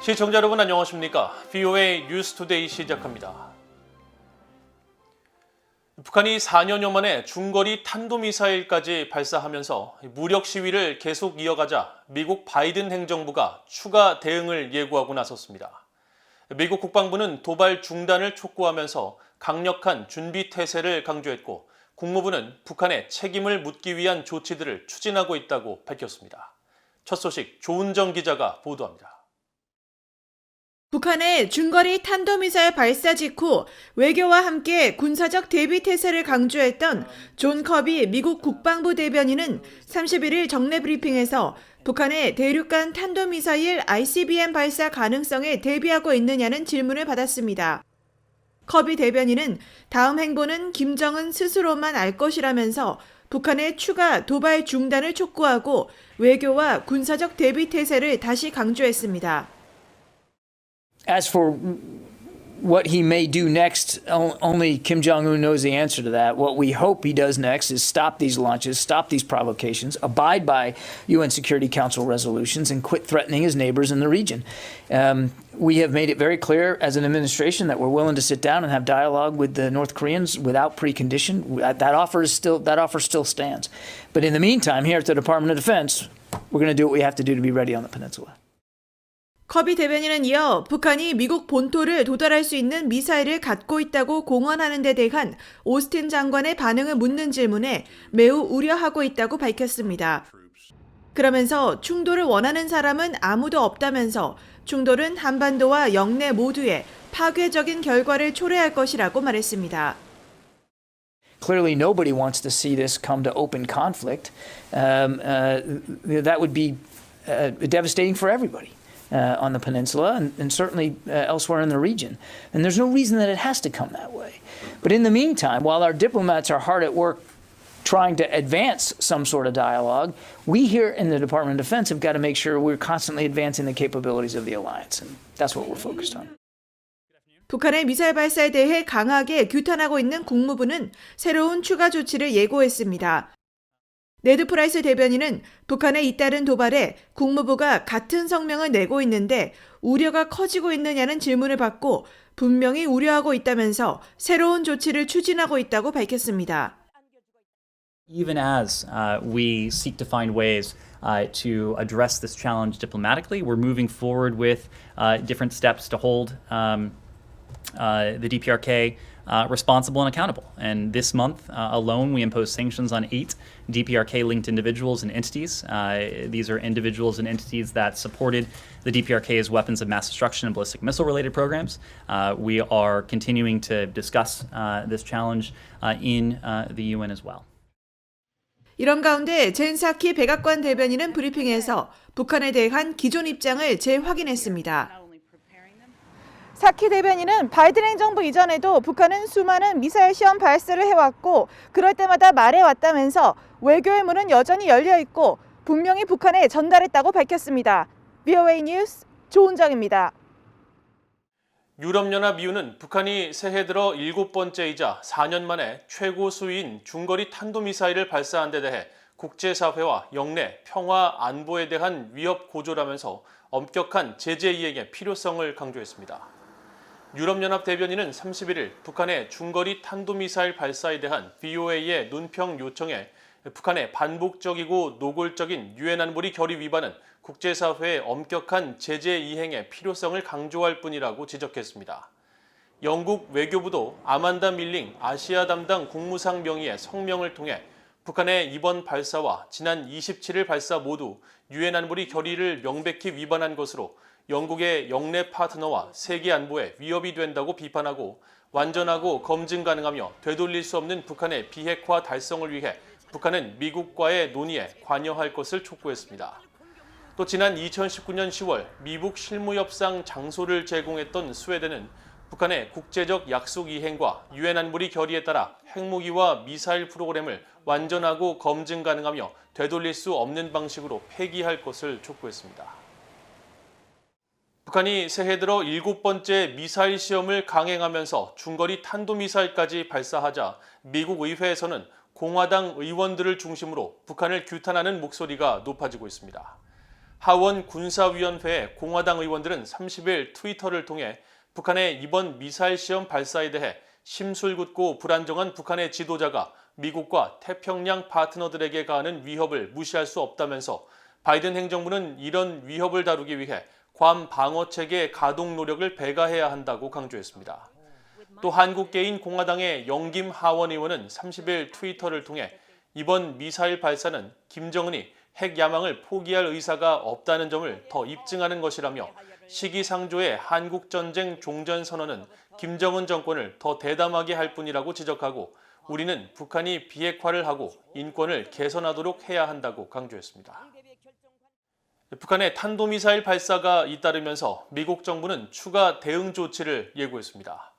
시청자 여러분 안녕하십니까? VOA 뉴스투데이 시작합니다. 북한이 4년여 만에 중거리 탄도미사일까지 발사하면서 무력 시위를 계속 이어가자 미국 바이든 행정부가 추가 대응을 예고하고 나섰습니다. 미국 국방부는 도발 중단을 촉구하면서 강력한 준비 태세를 강조했고 국무부는 북한에 책임을 묻기 위한 조치들을 추진하고 있다고 밝혔습니다. 첫 소식 조은정 기자가 보도합니다. 북한의 중거리 탄도미사일 발사 직후 외교와 함께 군사적 대비 태세를 강조했던 존 커비 미국 국방부 대변인은 31일 정례 브리핑에서 북한의 대륙간 탄도미사일 ICBM 발사 가능성에 대비하고 있느냐는 질문을 받았습니다. 커비 대변인은 다음 행보는 김정은 스스로만 알 것이라면서 북한의 추가 도발 중단을 촉구하고 외교와 군사적 대비 태세를 다시 강조했습니다. As for what he may do next, only Kim Jong-un knows the answer to that. What we hope he does next is stop these launches, stop these provocations, abide by UN Security Council resolutions, and quit threatening his neighbors in the region. We have made it very clear as an administration that we're willing to sit down and have dialogue with the North Koreans without precondition. That offer still stands. But in the meantime, here at the Department of Defense, we're going to do what we have to do to be ready on the peninsula. 커비 대변인은 이어 북한이 미국 본토를 도달할 수 있는 미사일을 갖고 있다고 공언하는 데 대한 오스틴 장관의 반응을 묻는 질문에 매우 우려하고 있다고 밝혔습니다. 그러면서 충돌을 원하는 사람은 아무도 없다면서 충돌은 한반도와 영내 모두에 파괴적인 결과를 초래할 것이라고 말했습니다. Clearly, nobody wants to see this come to open conflict. That would be devastating for everybody. On the peninsula and certainly elsewhere in the region. And there's no reason that it has to come that way. But in the meantime, while our diplomats are hard at work trying to advance some sort of dialogue, we here in the Department of Defense have got to make sure we're constantly advancing the capabilities of the alliance. And that's what we're focused on. 북한의 미사일 발사에 대해 강하게 규탄하고 있는 국무부는 새로운 추가 조치를 예고했습니다. 네드 프라이스 대변인은 북한의 잇따른 도발에 국무부가 같은 성명을 내고 있는데 우려가 커지고 있느냐는 질문을 받고 분명히 우려하고 있다면서 새로운 조치를 추진하고 있다고 밝혔습니다. Even as we seek to find ways to address this challenge diplomatically, we're moving forward with different steps to hold the DPRK responsible and accountable. And this month alone, we imposed sanctions on 8 DPRK-linked individuals and entities. These are individuals and entities that supported the DPRK's weapons of mass destruction and ballistic missile-related programs. We are continuing to discuss this challenge in the UN as well. 이런 가운데 젠 사키 백악관 대변인은 브리핑에서 북한에 대한 기존 입장을 재확인했습니다. 사키 대변인은 바이든 행정부 이전에도 북한은 수많은 미사일 시험 발사를 해왔고 그럴 때마다 말해왔다면서 외교의 문은 여전히 열려있고 분명히 북한에 전달했다고 밝혔습니다. VOA 뉴스 조은정입니다. 유럽연합 EU는 북한이 새해 들어 7번째이자 4년 만에 최고 수위인 중거리 탄도미사일을 발사한 데 대해 국제사회와 영내 평화 안보에 대한 위협 고조라면서 엄격한 제재 이행의 필요성을 강조했습니다. 유럽연합 대변인은 31일 북한의 중거리 탄도미사일 발사에 대한 VOA의 논평 요청에 북한의 반복적이고 노골적인 유엔 안보리 결의 위반은 국제사회의 엄격한 제재 이행의 필요성을 강조할 뿐이라고 지적했습니다. 영국 외교부도 아만다 밀링 아시아 담당 국무상 명의의 성명을 통해 북한의 이번 발사와 지난 27일 발사 모두 유엔 안보리 결의를 명백히 위반한 것으로 영국의 영내 파트너와 세계 안보에 위협이 된다고 비판하고 완전하고 검증 가능하며 되돌릴 수 없는 북한의 비핵화 달성을 위해 북한은 미국과의 논의에 관여할 것을 촉구했습니다. 또 지난 2019년 10월 미북 실무협상 장소를 제공했던 스웨덴은 북한의 국제적 약속 이행과 유엔 안보리 결의에 따라 핵무기와 미사일 프로그램을 완전하고 검증 가능하며 되돌릴 수 없는 방식으로 폐기할 것을 촉구했습니다. 북한이 새해 들어 7번째 미사일 시험을 강행하면서 중거리 탄도미사일까지 발사하자 미국 의회에서는 공화당 의원들을 중심으로 북한을 규탄하는 목소리가 높아지고 있습니다. 하원 군사위원회의 공화당 의원들은 30일 트위터를 통해 북한의 이번 미사일 시험 발사에 대해 심술궂고 불안정한 북한의 지도자가 미국과 태평양 파트너들에게 가하는 위협을 무시할 수 없다면서 바이든 행정부는 이런 위협을 다루기 위해 괌 방어체계 가동 노력을 배가해야 한다고 강조했습니다. 또 한국계인 공화당의 영김 하원 의원은 30일 트위터를 통해 이번 미사일 발사는 김정은이 핵 야망을 포기할 의사가 없다는 점을 더 입증하는 것이라며 시기상조의 한국전쟁 종전선언은 김정은 정권을 더 대담하게 할 뿐이라고 지적하고 우리는 북한이 비핵화를 하고 인권을 개선하도록 해야 한다고 강조했습니다. 북한의 탄도미사일 발사가 잇따르면서 미국 정부는 추가 대응 조치를 예고했습니다.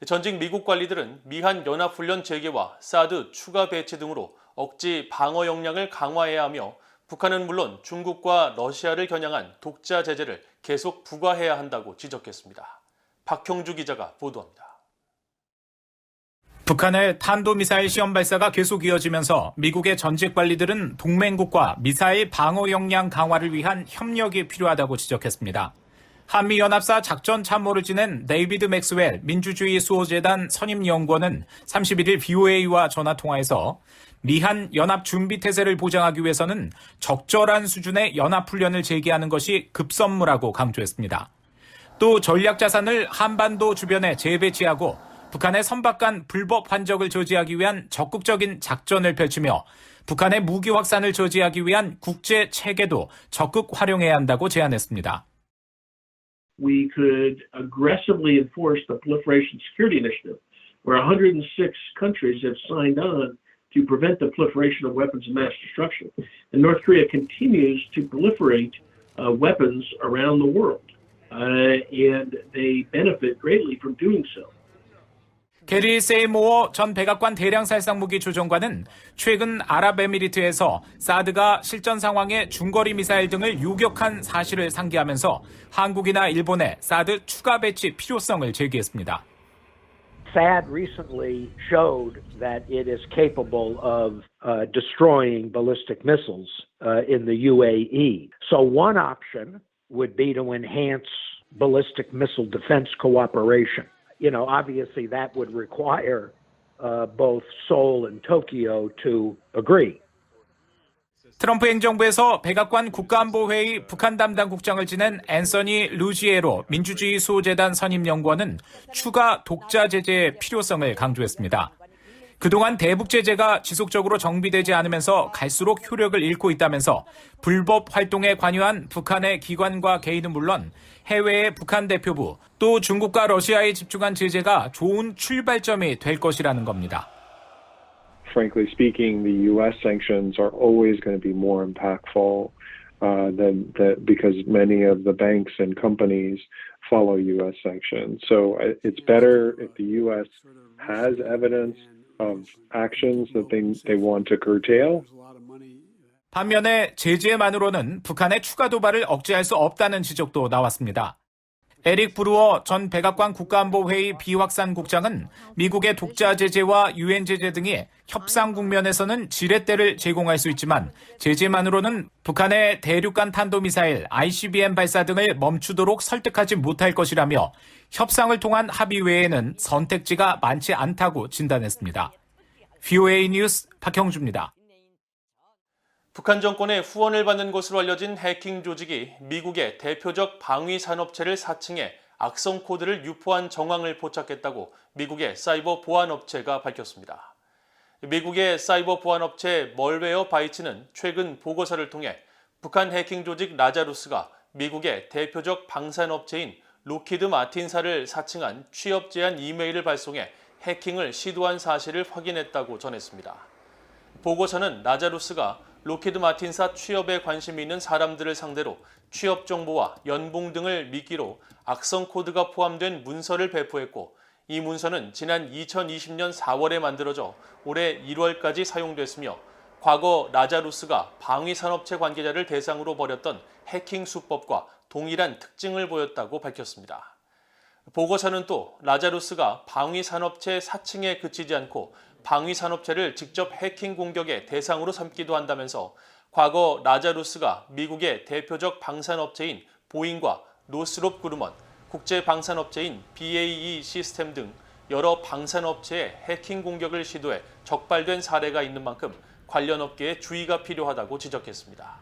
전직 미국 관리들은 미한 연합훈련 재개와 사드 추가 배치 등으로 억지 방어 역량을 강화해야 하며 북한은 물론 중국과 러시아를 겨냥한 독자 제재를 계속 부과해야 한다고 지적했습니다. 박형주 기자가 보도합니다. 북한의 탄도미사일 시험 발사가 계속 이어지면서 미국의 전직 관리들은 동맹국과 미사일 방어 역량 강화를 위한 협력이 필요하다고 지적했습니다. 한미연합사 작전 참모를 지낸 데이비드 맥스웰 민주주의 수호재단 선임연구원은 31일 BOA와 전화통화에서 미한 연합 준비 태세를 보장하기 위해서는 적절한 수준의 연합훈련을 재개하는 것이 급선무라고 강조했습니다. 또 전략자산을 한반도 주변에 재배치하고 북한의 선박간 불법 환적을 저지하기 위한 적극적인 작전을 펼치며 북한의 무기 확산을 저지하기 위한 국제 체계도 적극 활용해야 한다고 제안했습니다. We could aggressively enforce the Proliferation Security Initiative, where 106 countries have signed on to prevent the proliferation of weapons of mass destruction. And North Korea continues to proliferate weapons around the world, and they benefit greatly from doing so. 게리 세이모어 전 백악관 대량살상무기 조정관은 최근 아랍에미리트에서 사드가 실전 상황에 중거리 미사일 등을 요격한 사실을 상기하면서 한국이나 일본의 사드 추가 배치 필요성을 제기했습니다. THAAD recently showed that it is capable of destroying ballistic missiles in the UAE. So one option would be to enhance ballistic missile defense cooperation. You know, obviously that would require both Seoul and Tokyo to agree. 트럼프 행정부에서 백악관 국가안보회의 북한 담당 국장을 지낸 앤서니 루지에로 민주주의 수호재단 선임연구원은 추가 독자 제재의 필요성을 강조했습니다. 그동안 대북 제재가 지속적으로 정비되지 않으면서 갈수록 효력을 잃고 있다면서 불법 활동에 관여한 북한의 기관과 개인은 물론 해외의 북한 대표부 또 중국과 러시아에 집중한 제재가 좋은 출발점이 될 것이라는 겁니다. Frankly speaking, the U.S. sanctions are always going to be more impactful than that because many of the banks and companies follow U.S. sanctions. So it's better if the U.S. has evidence of actions that they want to curtail. 반면에 제재만으로는 북한의 추가 도발을 억제할 수 없다는 지적도 나왔습니다. 에릭 브루어 전 백악관 국가안보회의 비확산 국장은 미국의 독자 제재와 유엔 제재 등이 협상 국면에서는 지렛대를 제공할 수 있지만 제재만으로는 북한의 대륙간 탄도미사일 ICBM 발사 등을 멈추도록 설득하지 못할 것이라며 협상을 통한 합의 외에는 선택지가 많지 않다고 진단했습니다. VOA 뉴스 박형주입니다. 북한 정권의 후원을 받는 것으로 알려진 해킹 조직이 미국의 대표적 방위 산업체를 사칭해 악성 코드를 유포한 정황을 포착했다고 미국의 사이버 보안 업체가 밝혔습니다. 미국의 사이버 보안 업체 멀웨어 바이츠는 최근 보고서를 통해 북한 해킹 조직 라자루스가 미국의 대표적 방산업체인 로키드 마틴사를 사칭한 취업 제안 이메일을 발송해 해킹을 시도한 사실을 확인했다고 전했습니다. 보고서는 라자루스가 로키드 마틴사 취업에 관심이 있는 사람들을 상대로 취업 정보와 연봉 등을 미끼로 악성 코드가 포함된 문서를 배포했고 이 문서는 지난 2020년 4월에 만들어져 올해 1월까지 사용됐으며 과거 라자루스가 방위산업체 관계자를 대상으로 벌였던 해킹 수법과 동일한 특징을 보였다고 밝혔습니다. 보고서는 또 라자루스가 방위산업체 사칭에 그치지 않고 방위산업체를 직접 해킹 공격의 대상으로 삼기도 한다면서 과거 라자루스가 미국의 대표적 방산업체인 보잉과 노스롭 그루먼, 국제 방산업체인 BAE 시스템 등 여러 방산업체의 해킹 공격을 시도해 적발된 사례가 있는 만큼 관련 업계에 주의가 필요하다고 지적했습니다.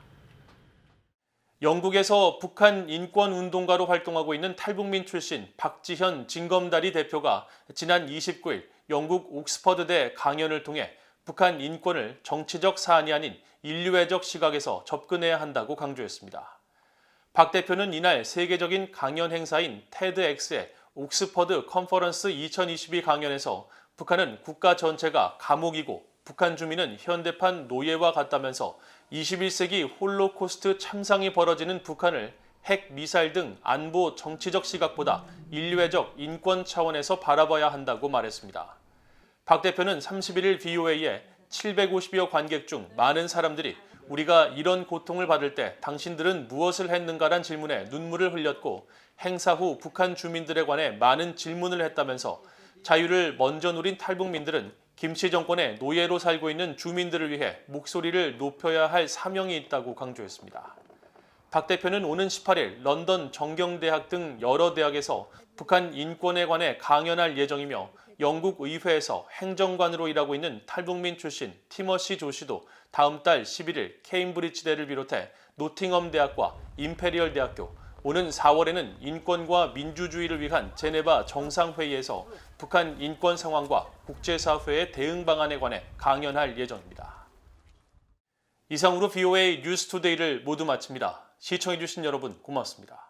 영국에서 북한 인권운동가로 활동하고 있는 탈북민 출신 박지현 징검다리 대표가 지난 29일 영국 옥스퍼드대 강연을 통해 북한 인권을 정치적 사안이 아닌 인류애적 시각에서 접근해야 한다고 강조했습니다. 박 대표는 이날 세계적인 강연 행사인 테드엑스의 옥스퍼드 컨퍼런스 2022 강연에서 북한은 국가 전체가 감옥이고 북한 주민은 현대판 노예와 같다면서 21세기 홀로코스트 참상이 벌어지는 북한을 핵, 미사일 등 안보 정치적 시각보다 인류애적 인권 차원에서 바라봐야 한다고 말했습니다. 박 대표는 31일 VOA에 750여 관객 중 많은 사람들이 우리가 이런 고통을 받을 때 당신들은 무엇을 했는가란 질문에 눈물을 흘렸고 행사 후 북한 주민들에 관해 많은 질문을 했다면서 자유를 먼저 누린 탈북민들은 김씨 정권의 노예로 살고 있는 주민들을 위해 목소리를 높여야 할 사명이 있다고 강조했습니다. 박 대표는 오는 18일 런던 정경대학 등 여러 대학에서 북한 인권에 관해 강연할 예정이며 영국 의회에서 행정관으로 일하고 있는 탈북민 출신 티머시 조시도 다음 달 11일 케임브리지대를 비롯해 노팅엄 대학과 임페리얼 대학교, 오는 4월에는 인권과 민주주의를 위한 제네바 정상회의에서 북한 인권 상황과 국제사회의 대응 방안에 관해 강연할 예정입니다. 이상으로 VOA 뉴스투데이를 모두 마칩니다. 시청해주신 여러분 고맙습니다.